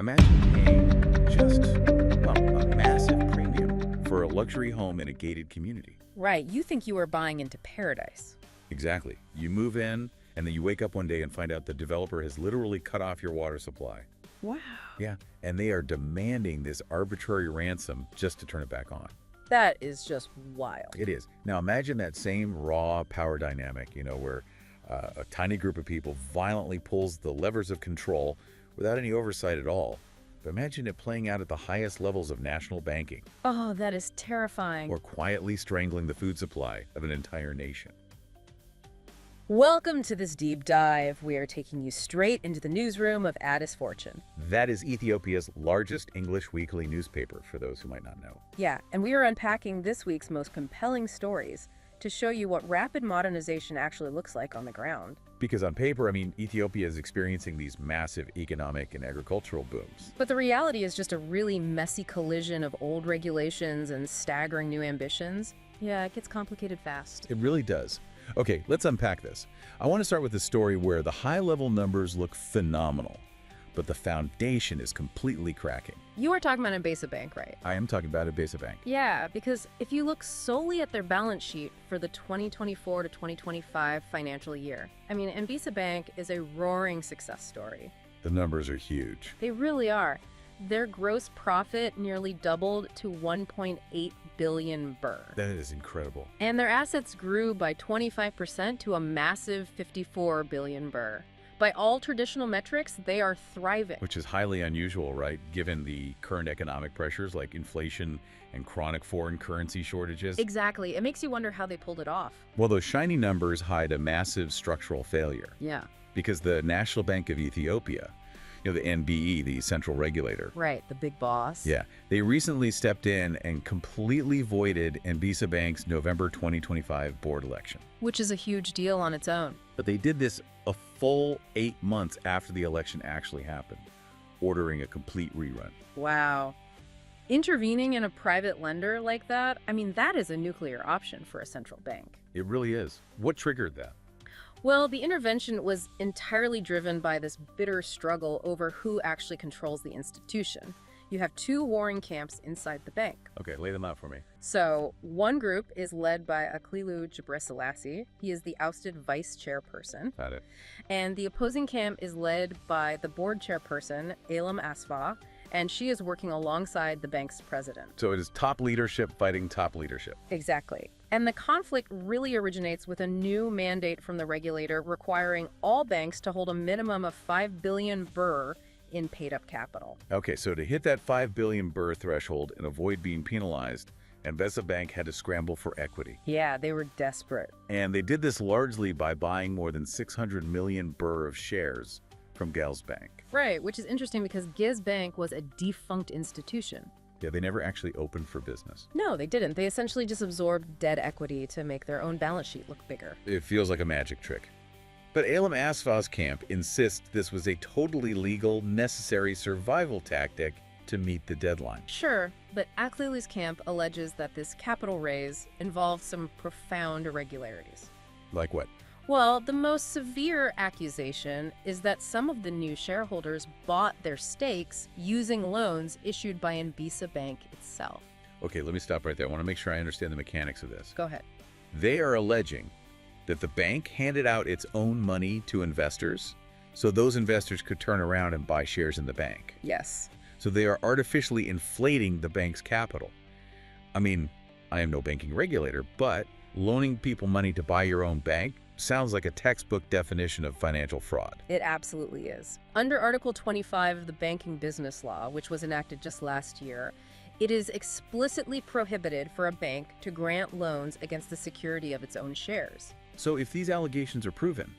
Imagine paying just, well, a massive premium for a luxury home in a gated community. Right, you think you are buying into paradise. Exactly. You move in, and then you wake up one day and find out the developer has literally cut off your water supply. Wow. Yeah, and they are demanding this arbitrary ransom just to turn it back on. That is just wild. It is. Now imagine that same raw power dynamic, where a tiny group of people violently pulls the levers of control without any oversight at all. But imagine it playing out at the highest levels of national banking, Oh, that is terrifying. or quietly strangling the food supply of an entire nation. Welcome to this deep dive. We are taking you straight into the newsroom of Addis Fortune. That is Ethiopia's largest English weekly newspaper, for those who might not know. Yeah, and we are unpacking this week's most compelling stories to show you what rapid modernization actually looks like on the ground. Because on paper, Ethiopia is experiencing these massive economic and agricultural booms. But the reality is just a really messy collision of old regulations and staggering new ambitions. Yeah, it gets complicated fast. It really does. Okay, let's unpack this. I want to start with a story where the high-level numbers look phenomenal, but the foundation is completely cracking. You are talking about Addis Bank, right? I am talking about Addis Bank. Yeah, because if you look solely at their balance sheet for the 2024 to 2025 financial year, Addis Bank is a roaring success story. The numbers are huge. They really are. Their gross profit nearly doubled to 1.8 billion birr. That is incredible. And their assets grew by 25% to a massive 54 billion birr. By all traditional metrics, they are thriving. Which is highly unusual, right? Given the current economic pressures like inflation and chronic foreign currency shortages. Exactly. It makes you wonder how they pulled it off. Well, those shiny numbers hide a massive structural failure. Yeah. Because the National Bank of Ethiopia, the NBE, the central regulator. Right, the big boss. Yeah, they recently stepped in and completely voided Addis Bank's November 2025 board election. Which is a huge deal on its own. But they did this a full 8 months after the election actually happened, ordering a complete rerun. Wow. Intervening in a private lender like that, that is a nuclear option for a central bank. It really is. What triggered that? Well, the intervention was entirely driven by this bitter struggle over who actually controls the institution. You have two warring camps inside the bank. Okay, lay them out for me. So, one group is led by Aklilu Gebrselassie. He is the ousted vice chairperson. Got it. And the opposing camp is led by the board chairperson, Elam Asfa, and she is working alongside the bank's president. So it is top leadership fighting top leadership. Exactly. And the conflict really originates with a new mandate from the regulator requiring all banks to hold a minimum of 5 billion birr in paid-up capital. Okay, so to hit that 5 billion birr threshold and avoid being penalized, Addis Bank had to scramble for equity. Yeah, they were desperate. And they did this largely by buying more than 600 million birr of shares from Gels Bank. Right, which is interesting because Giz Bank was a defunct institution. Yeah, they never actually opened for business. No, they didn't. They essentially just absorbed dead equity to make their own balance sheet look bigger. It feels like a magic trick. But Elam Asfa's camp insists this was a totally legal, necessary survival tactic to meet the deadline. Sure, but Aklilu's camp alleges that this capital raise involved some profound irregularities. Like what? Well, the most severe accusation is that some of the new shareholders bought their stakes using loans issued by Addis Bank itself. Okay, let me stop right there. I want to make sure I understand the mechanics of this. Go ahead. They are alleging that the bank handed out its own money to investors, so those investors could turn around and buy shares in the bank. Yes. So they are artificially inflating the bank's capital. I am no banking regulator, but loaning people money to buy your own bank sounds like a textbook definition of financial fraud. It absolutely is. Under Article 25 of the Banking Business Law, which was enacted just last year, it is explicitly prohibited for a bank to grant loans against the security of its own shares. So if these allegations are proven,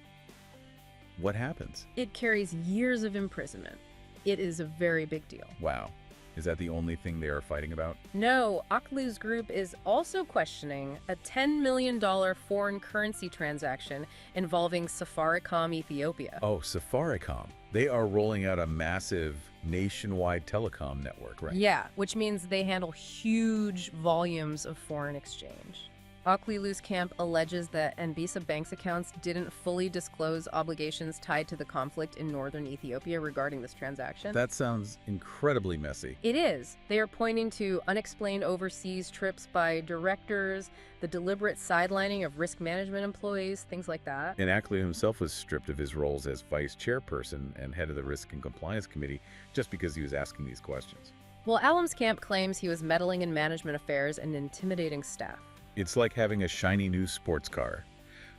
what happens? It carries years of imprisonment. It is a very big deal. Wow. Is that the only thing they are fighting about? No, Aklu's group is also questioning a $10 million foreign currency transaction involving Safaricom Ethiopia. Oh, Safaricom. They are rolling out a massive nationwide telecom network, right? Yeah, which means they handle huge volumes of foreign exchange. Aklilu's camp alleges that Anbisa Bank's accounts didn't fully disclose obligations tied to the conflict in northern Ethiopia regarding this transaction. That sounds incredibly messy. It is. They are pointing to unexplained overseas trips by directors, the deliberate sidelining of risk management employees, things like that. And Ackley himself was stripped of his roles as vice chairperson and head of the Risk and Compliance Committee just because he was asking these questions. Well, Allam's camp claims he was meddling in management affairs and intimidating staff. It's like having a shiny new sports car,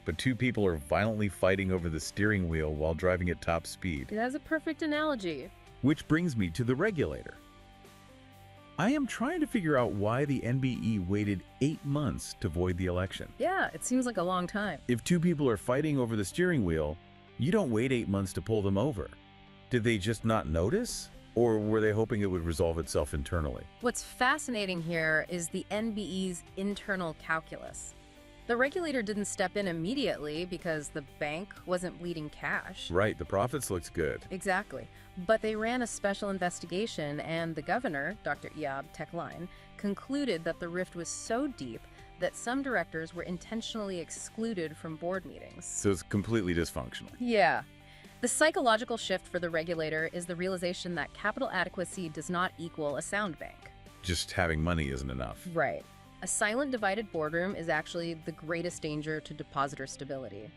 but two people are violently fighting over the steering wheel while driving at top speed. It has a perfect analogy. Which brings me to the regulator. I am trying to figure out why the NBE waited 8 months to void the election. Yeah, it seems like a long time. If two people are fighting over the steering wheel, you don't wait 8 months to pull them over. Did they just not notice? Or were they hoping it would resolve itself internally? What's fascinating here is the NBE's internal calculus. The regulator didn't step in immediately because the bank wasn't bleeding cash. Right, the profits looked good. Exactly. But they ran a special investigation, and the governor, Dr. Iyab Tekline, concluded that the rift was so deep that some directors were intentionally excluded from board meetings. So it's completely dysfunctional. Yeah. The psychological shift for the regulator is the realization that capital adequacy does not equal a sound bank. Just having money isn't enough. Right. A silent, divided boardroom is actually the greatest danger to depositor stability.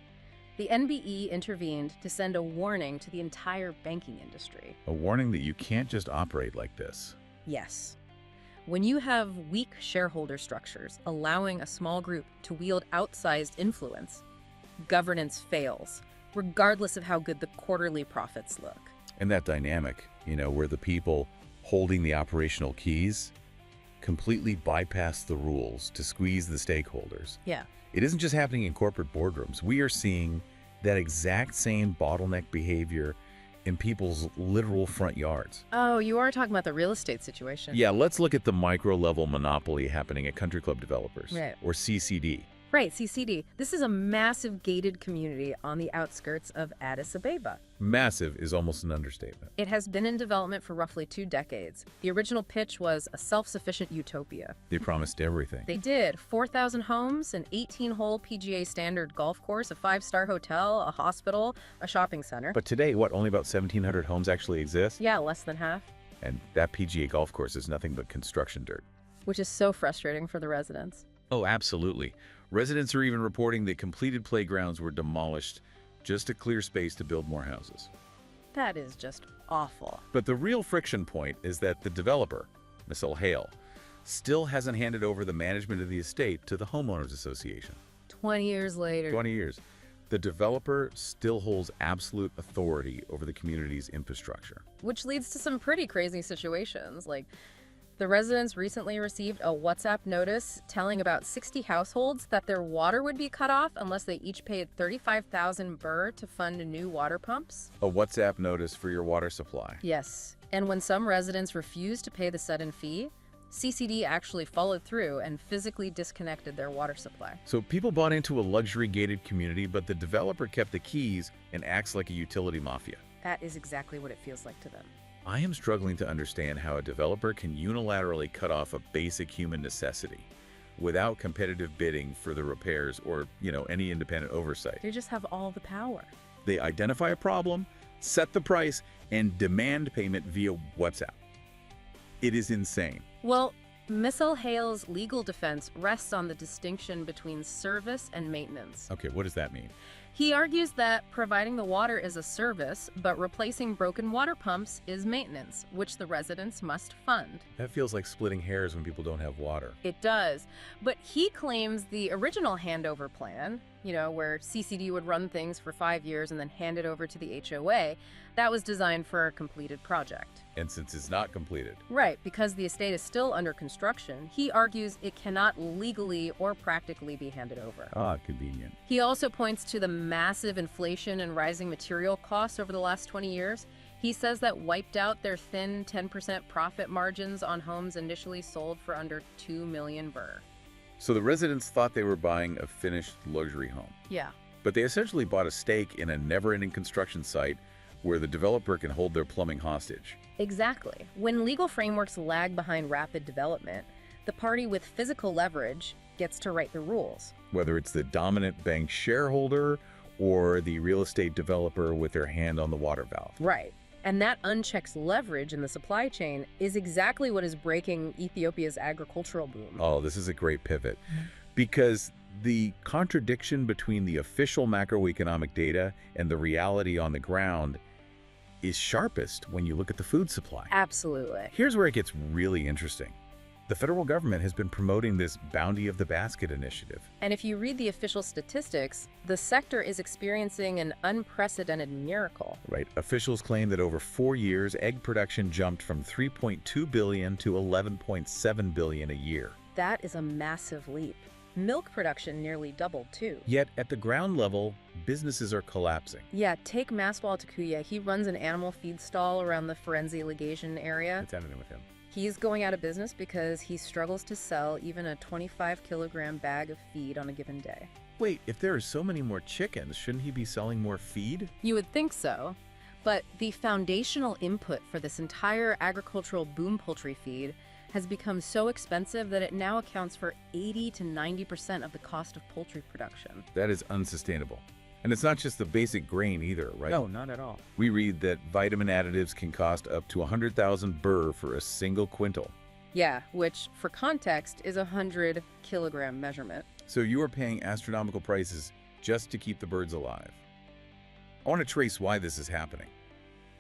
The NBE intervened to send a warning to the entire banking industry. A warning that you can't just operate like this. Yes. When you have weak shareholder structures allowing a small group to wield outsized influence, governance fails, regardless of how good the quarterly profits look. And that dynamic, where the people holding the operational keys completely bypass the rules to squeeze the stakeholders. Yeah. It isn't just happening in corporate boardrooms. We are seeing that exact same bottleneck behavior in people's literal front yards. Oh, you are talking about the real estate situation. Yeah, let's look at the micro-level monopoly happening at country club developers, Right. or CCD. Right, CCD. This is a massive gated community on the outskirts of Addis Ababa. Massive is almost an understatement. It has been in development for roughly 2 decades. The original pitch was a self-sufficient utopia. They promised everything. They did. 4,000 homes, an 18-hole PGA standard golf course, a 5-star hotel, a hospital, a shopping center. But today, only about 1,700 homes actually exist? Yeah, less than half. And that PGA golf course is nothing but construction dirt. Which is so frustrating for the residents. Oh, absolutely. Residents are even reporting that completed playgrounds were demolished just to clear space to build more houses. That is just awful. But the real friction point is that the developer, Miss Hale, still hasn't handed over the management of the estate to the homeowners association. 20 years later. 20 years. The developer still holds absolute authority over the community's infrastructure. Which leads to some pretty crazy situations. Like, the residents recently received a WhatsApp notice telling about 60 households that their water would be cut off unless they each paid 35,000 birr to fund new water pumps. A WhatsApp notice for your water supply. Yes. And when some residents refused to pay the sudden fee, CCD actually followed through and physically disconnected their water supply. So people bought into a luxury gated community, but the developer kept the keys and acts like a utility mafia. That is exactly what it feels like to them. I am struggling to understand how a developer can unilaterally cut off a basic human necessity without competitive bidding for the repairs or, any independent oversight. They just have all the power. They identify a problem, set the price, and demand payment via WhatsApp. It is insane. Well, Miss Hale's legal defense rests on the distinction between service and maintenance. Okay, what does that mean? He argues that providing the water is a service, but replacing broken water pumps is maintenance, which the residents must fund. That feels like splitting hairs when people don't have water. It does. But he claims the original handover plan, where CCD would run things for 5 years and then hand it over to the HOA, that was designed for a completed project. And since it's not completed. Right, because the estate is still under construction, he argues it cannot legally or practically be handed over. Ah, convenient. He also points to the massive inflation and rising material costs over the last 20 years. He says that wiped out their thin 10% profit margins on homes initially sold for under 2 million birr. So the residents thought they were buying a finished luxury home. Yeah. But they essentially bought a stake in a never-ending construction site where the developer can hold their plumbing hostage. Exactly. When legal frameworks lag behind rapid development, The party with physical leverage gets to write the rules. Whether it's the dominant bank shareholder or the real estate developer with their hand on the water valve. Right. And that unchecked leverage in the supply chain is exactly what is breaking Ethiopia's agricultural boom. Oh, this is a great pivot. Because the contradiction between the official macroeconomic data and the reality on the ground is sharpest when you look at the food supply. Absolutely. Here's where it gets really interesting. The federal government has been promoting this Bounty of the Basket initiative. And if you read the official statistics, the sector is experiencing an unprecedented miracle. Right. Officials claim that over 4 years, egg production jumped from 3.2 billion to 11.7 billion a year. That is a massive leap. Milk production nearly doubled, too. Yet, at the ground level, businesses are collapsing. Yeah, take Maswal Takuya. He runs an animal feed stall around the Forensi Legation area. What's happening with him? He's going out of business because he struggles to sell even a 25-kilogram bag of feed on a given day. Wait, if there are so many more chickens, shouldn't he be selling more feed? You would think so. But the foundational input for this entire agricultural boom poultry feed has become so expensive that it now accounts for 80 to 90% of the cost of poultry production. That is unsustainable. And it's not just the basic grain either, right? No, not at all. We read that vitamin additives can cost up to 100,000 birr for a single quintal. Yeah, which, for context, is a 100-kilogram measurement. So you are paying astronomical prices just to keep the birds alive. I want to trace why this is happening.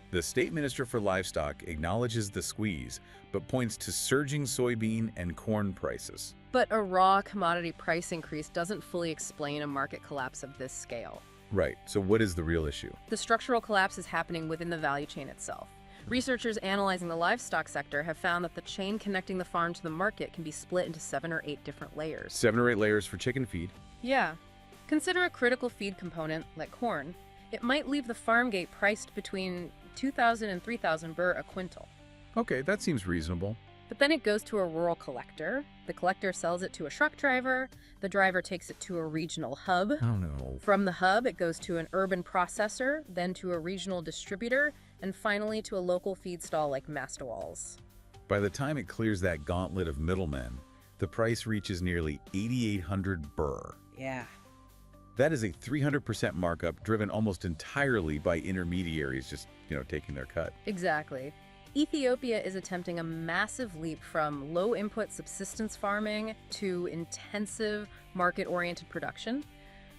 The State Minister for Livestock acknowledges the squeeze, but points to surging soybean and corn prices. But a raw commodity price increase doesn't fully explain a market collapse of this scale. Right, so what is the real issue? The structural collapse is happening within the value chain itself. Researchers analyzing the livestock sector have found that the chain connecting the farm to the market can be split into 7 or 8 different layers. 7 or 8 layers for chicken feed. Yeah. Consider a critical feed component, like corn. It might leave the farm gate priced between 2,000 and 3,000 birr a quintal. Okay, that seems reasonable. But then it goes to a rural collector. The collector sells it to a truck driver. The driver takes it to a regional hub. Oh no. From the hub, it goes to an urban processor, then to a regional distributor, and finally to a local feed stall like Mastawal's. By the time it clears that gauntlet of middlemen, the price reaches nearly 8,800 birr. Yeah. That is a 300% markup driven almost entirely by intermediaries just, taking their cut. Exactly. Ethiopia is attempting a massive leap from low-input subsistence farming to intensive market-oriented production,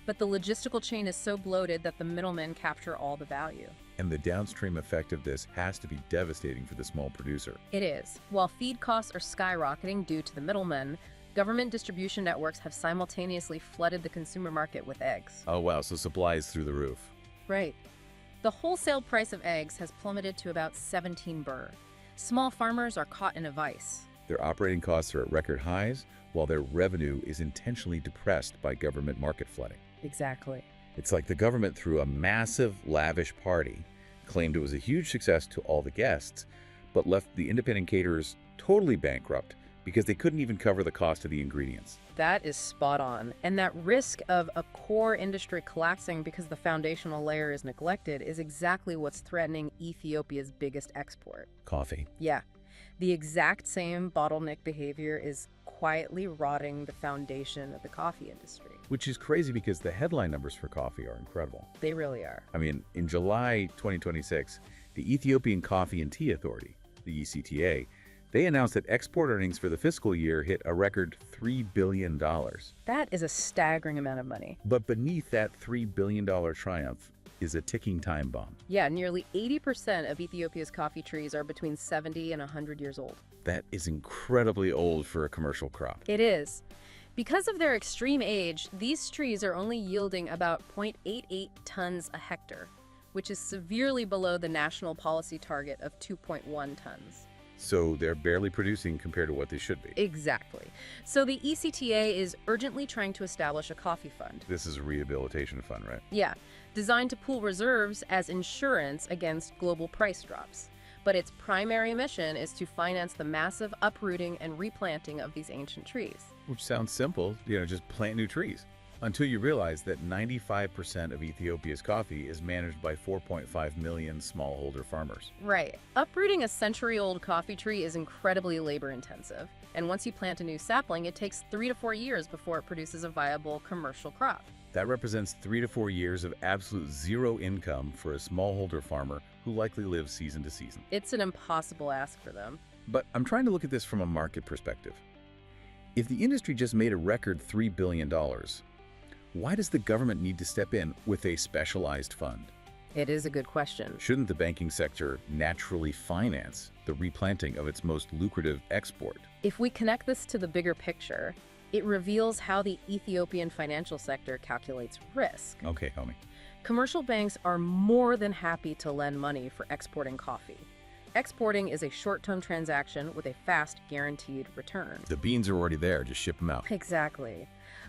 but the logistical chain is so bloated that the middlemen capture all the value. And the downstream effect of this has to be devastating for the small producer. It is. While feed costs are skyrocketing due to the middlemen, government distribution networks have simultaneously flooded the consumer market with eggs. Oh wow, so supply is through the roof. Right. The wholesale price of eggs has plummeted to about 17 birr. Small farmers are caught in a vice. Their operating costs are at record highs, while their revenue is intentionally depressed by government market flooding. Exactly. It's like the government threw a massive, lavish party, claimed it was a huge success to all the guests, but left the independent caterers totally bankrupt because they couldn't even cover the cost of the ingredients. That is spot on. And that risk of a core industry collapsing because the foundational layer is neglected is exactly what's threatening Ethiopia's biggest export. Coffee. Yeah. The exact same bottleneck behavior is quietly rotting the foundation of the coffee industry. Which is crazy because the headline numbers for coffee are incredible. They really are. I mean, in July 2026, the Ethiopian Coffee and Tea Authority, the ECTA, they announced that export earnings for the fiscal year hit a record $3 billion. That is a staggering amount of money. But beneath that $3 billion triumph is a ticking time bomb. Yeah, nearly 80% of Ethiopia's coffee trees are between 70 and 100 years old. That is incredibly old for a commercial crop. It is. Because of their extreme age, these trees are only yielding about 0.88 tons a hectare, which is severely below the national policy target of 2.1 tons. So they're barely producing compared to what they should be. Exactly. So the ECTA is urgently trying to establish a coffee fund. This is a rehabilitation fund, right? Yeah, designed to pool reserves as insurance against global price drops. But its primary mission is to finance the massive uprooting and replanting of these ancient trees. Which sounds simple, just plant new trees. until you realize that 95% of Ethiopia's coffee is managed by 4.5 million smallholder farmers. Right. Uprooting a century-old coffee tree is incredibly labor-intensive, and once you plant a new sapling, it takes 3 to 4 years before it produces a viable commercial crop. That represents 3 to 4 years of absolute zero income for a smallholder farmer who likely lives season to season. It's an impossible ask for them. But I'm trying to look at this from a market perspective. If the industry just made a record $3 billion, why does the government need to step in with a specialized fund? It is a good question. Shouldn't the banking sector naturally finance the replanting of its most lucrative export? If we connect this to the bigger picture, it reveals how the Ethiopian financial sector calculates risk. Okay, homie. Commercial banks are more than happy to lend money for exporting coffee. Exporting is a short-term transaction with a fast, guaranteed return. The beans are already there, just ship them out. Exactly.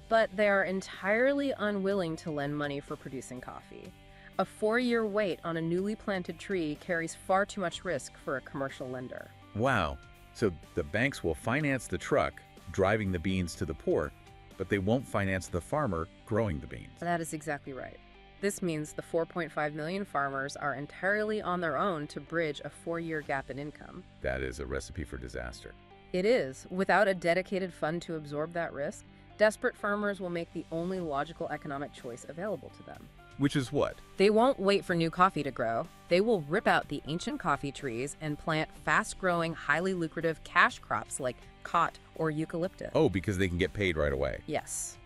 But they are entirely unwilling to lend money for producing coffee. A 4-year wait on a newly planted tree carries far too much risk for a commercial lender. Wow. So the banks will finance the truck driving the beans to the port, but they won't finance the farmer growing the beans. That is exactly right. This means the 4.5 million farmers are entirely on their own to bridge a 4-year gap in income. That is a recipe for disaster. It is. Without a dedicated fund to absorb that risk, desperate farmers will make the only logical economic choice available to them. Which is what? They won't wait for new coffee to grow. They will rip out the ancient coffee trees and plant fast-growing, highly lucrative cash crops like cot or eucalyptus. Oh, because they can get paid right away. Yes.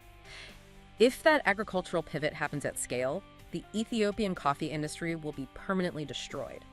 If that agricultural pivot happens at scale, the Ethiopian coffee industry will be permanently destroyed.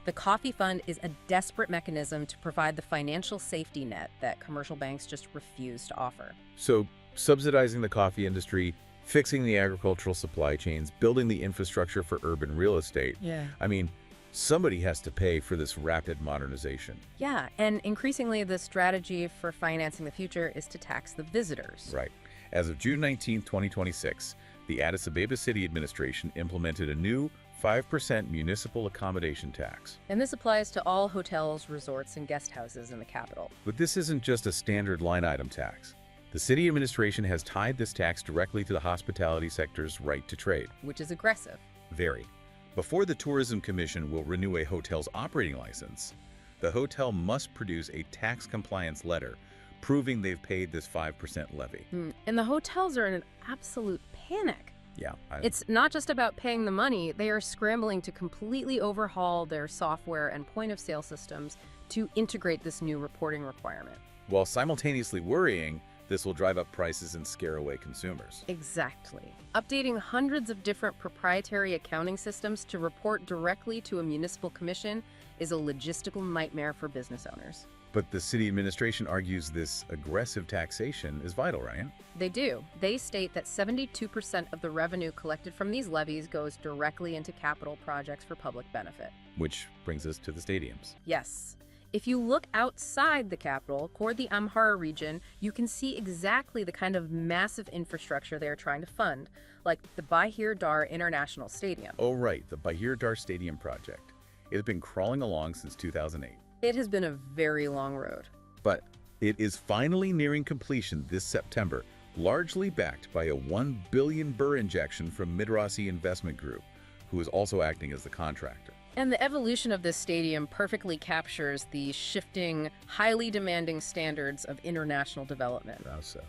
The coffee fund is a desperate mechanism to provide the financial safety net that commercial banks just refuse to offer. So, subsidizing the coffee industry, fixing the agricultural supply chains, building the infrastructure for urban real estate. Yeah. I mean, somebody has to pay for this rapid modernization. Yeah, and increasingly the strategy for financing the future is to tax the visitors. Right. As of June 19, 2026, the Addis Ababa City Administration implemented a new 5% municipal accommodation tax. And this applies to all hotels, resorts, and guest houses in the capital. But this isn't just a standard line item tax. The city administration has tied this tax directly to the hospitality sector's right to trade. Which is aggressive. Very. Before the Tourism Commission will renew a hotel's operating license, the hotel must produce a tax compliance letter proving they've paid this 5% levy. And the hotels are in an absolute panic. Yeah. It's not just about paying the money. They are scrambling to completely overhaul their software and point-of-sale systems to integrate this new reporting requirement. While simultaneously worrying, this will drive up prices and scare away consumers. Exactly. Updating hundreds of different proprietary accounting systems to report directly to a municipal commission is a logistical nightmare for business owners. But the city administration argues this aggressive taxation is vital, right? They do. They state that 72% of the revenue collected from these levies goes directly into capital projects for public benefit. Which brings us to the stadiums. Yes. If you look outside the capital, toward the Amhara region, you can see exactly the kind of massive infrastructure they are trying to fund, like the Bahir Dar International Stadium. Oh, right, the Bahir Dar Stadium project. It has been crawling along since 2008. It has been a very long road. But it is finally nearing completion this September, largely backed by a 1 billion birr injection from Midrasi Investment Group, who is also acting as the contractor. And the evolution of this stadium perfectly captures the shifting, highly demanding standards of international development. How so?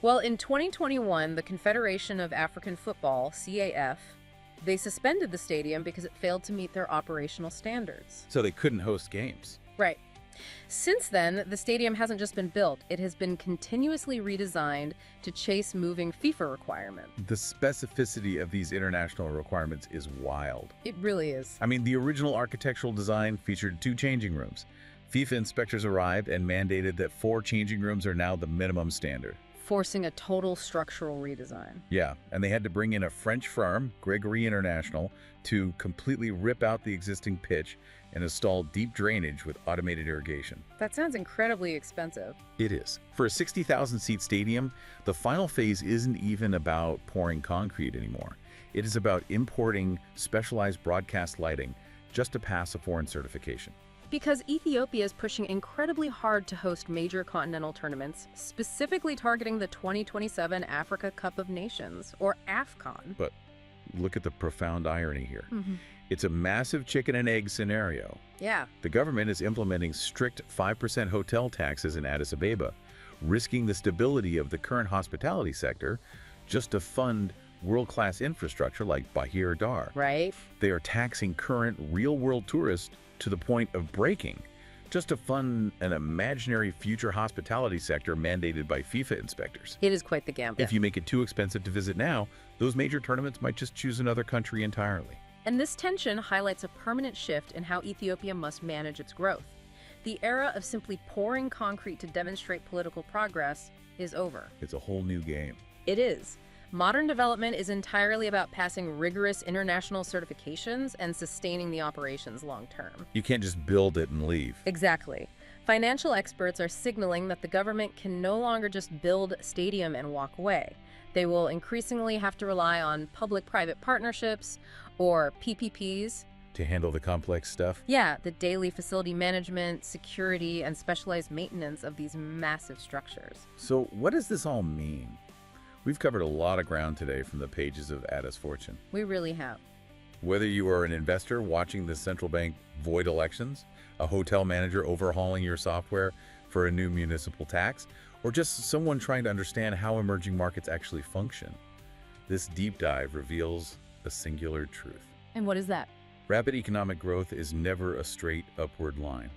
Well, in 2021, the Confederation of African Football, CAF, they suspended the stadium because it failed to meet their operational standards. So they couldn't host games. Right. Since then, the stadium hasn't just been built, it has been continuously redesigned to chase moving FIFA requirements. The specificity of these international requirements is wild. It really is. I mean, the original architectural design featured 2 changing rooms. FIFA inspectors arrived and mandated that 4 changing rooms are now the minimum standard, forcing a total structural redesign. Yeah, and they had to bring in a French firm, Gregory International, to completely rip out the existing pitch and install deep drainage with automated irrigation. That sounds incredibly expensive. It is. For a 60,000-seat stadium, the final phase isn't even about pouring concrete anymore. It is about importing specialized broadcast lighting just to pass a foreign certification. Because Ethiopia is pushing incredibly hard to host major continental tournaments, specifically targeting the 2027 Africa Cup of Nations, or AFCON. But look at the profound irony here. Mm-hmm. It's a massive chicken and egg scenario. Yeah. The government is implementing strict 5% hotel taxes in Addis Ababa, risking the stability of the current hospitality sector just to fund world-class infrastructure like Bahir Dar. Right. They are taxing current real-world tourists to the point of breaking, just to fund an imaginary future hospitality sector mandated by FIFA inspectors. It is quite the gambit. If you make it too expensive to visit now, those major tournaments might just choose another country entirely. And this tension highlights a permanent shift in how Ethiopia must manage its growth. The era of simply pouring concrete to demonstrate political progress is over. It's a whole new game. It is. Modern development is entirely about passing rigorous international certifications and sustaining the operations long term. You can't just build it and leave. Exactly. Financial experts are signaling that the government can no longer just build a stadium and walk away. They will increasingly have to rely on public-private partnerships, or PPPs. To handle the complex stuff? Yeah, the daily facility management, security, and specialized maintenance of these massive structures. So what does this all mean? We've covered a lot of ground today from the pages of Addis Fortune. We really have. Whether you are an investor watching the central bank void elections, a hotel manager overhauling your software for a new municipal tax, or just someone trying to understand how emerging markets actually function, this deep dive reveals a singular truth. And what is that? Rapid economic growth is never a straight upward line.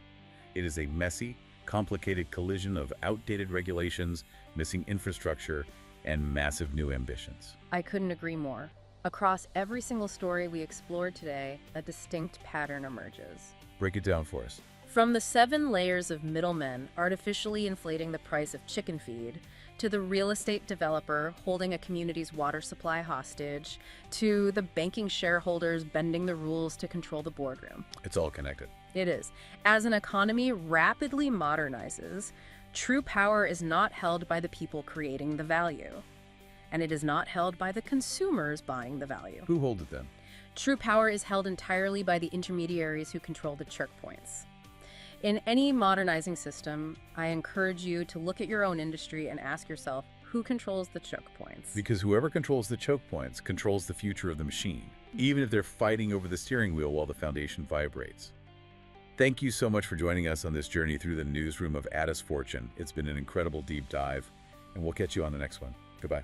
It is a messy, complicated collision of outdated regulations, missing infrastructure, and massive new ambitions. I couldn't agree more. Across every single story we explored today, a distinct pattern emerges. Break it down for us. From the 7 layers of middlemen artificially inflating the price of chicken feed, to the real estate developer holding a community's water supply hostage, to the banking shareholders bending the rules to control the boardroom. It's all connected. It is. As an economy rapidly modernizes, true power is not held by the people creating the value, and it is not held by the consumers buying the value. Who holds it then? True power is held entirely by the intermediaries who control the choke points. In any modernizing system, I encourage you to look at your own industry and ask yourself, who controls the choke points? Because whoever controls the choke points controls the future of the machine, even if they're fighting over the steering wheel while the foundation vibrates. Thank you so much for joining us on this journey through the newsroom of Addis Fortune. It's been an incredible deep dive, and we'll catch you on the next one. Goodbye.